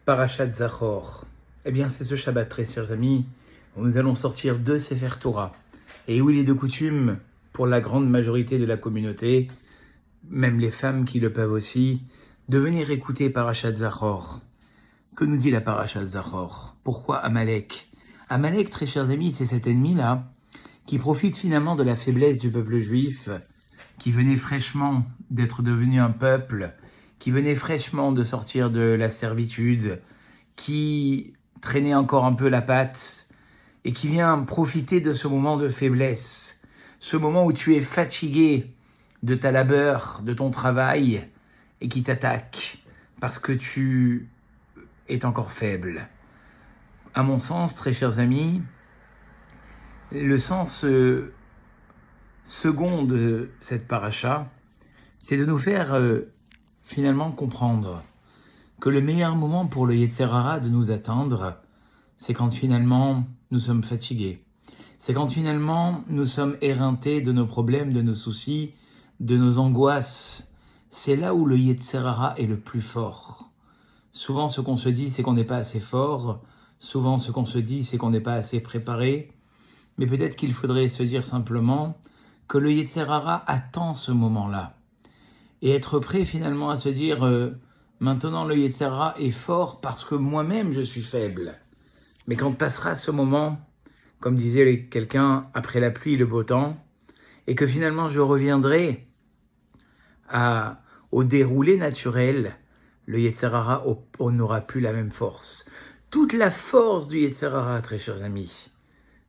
Parashat Zachor. Eh bien, c'est ce Shabbat, très chers amis, où nous allons sortir de Sefer Torah. Et où il est de coutume, pour la grande majorité de la communauté, même les femmes qui le peuvent aussi, de venir écouter Parashat Zachor. Que nous dit la Parashat Zachor? Pourquoi Amalek? Amalek, très chers amis, c'est cet ennemi-là, qui profite finalement de la faiblesse du peuple juif, qui venait fraîchement d'être devenu un peuple, qui venait fraîchement de sortir de la servitude, qui traînait encore un peu la patte, et qui vient profiter de ce moment de faiblesse, ce moment où tu es fatigué de ta labeur, de ton travail, et qui t'attaque, parce que tu es encore faible. À mon sens, très chers amis, le sens second de cette paracha, c'est de nous faire finalement comprendre que le meilleur moment pour le Yetzer Hara de nous atteindre, c'est quand finalement nous sommes fatigués. C'est quand finalement nous sommes éreintés de nos problèmes, de nos soucis, de nos angoisses. C'est là où le Yetzer Hara est le plus fort. Souvent ce qu'on se dit, c'est qu'on n'est pas assez fort. Souvent ce qu'on se dit, c'est qu'on n'est pas assez préparé. Mais peut-être qu'il faudrait se dire simplement que le Yetzer Hara attend ce moment-là. Et être prêt finalement à se dire maintenant le Yetzer Hara est fort parce que moi-même je suis faible. Mais quand passera ce moment, comme disait quelqu'un, après la pluie, le beau temps, et que finalement je reviendrai au déroulé naturel, le Yetzer Hara n'aura plus la même force. Toute la force du Yetzer Hara, très chers amis,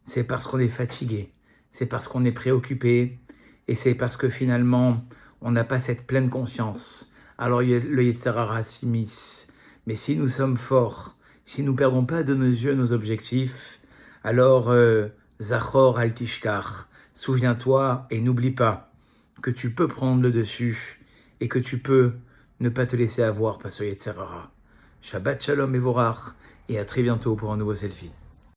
c'est parce qu'on est fatigué, c'est parce qu'on est préoccupé, et c'est parce que finalement, on n'a pas cette pleine conscience. Alors le Yetzer Hara s'immisce. Mais si nous sommes forts, si nous ne perdons pas de nos yeux nos objectifs, alors Zachor al Tishkar, souviens-toi et n'oublie pas que tu peux prendre le dessus et que tu peux ne pas te laisser avoir par ce Yetzer Hara. Shabbat Shalom et Vorach, et à très bientôt pour un nouveau selfie.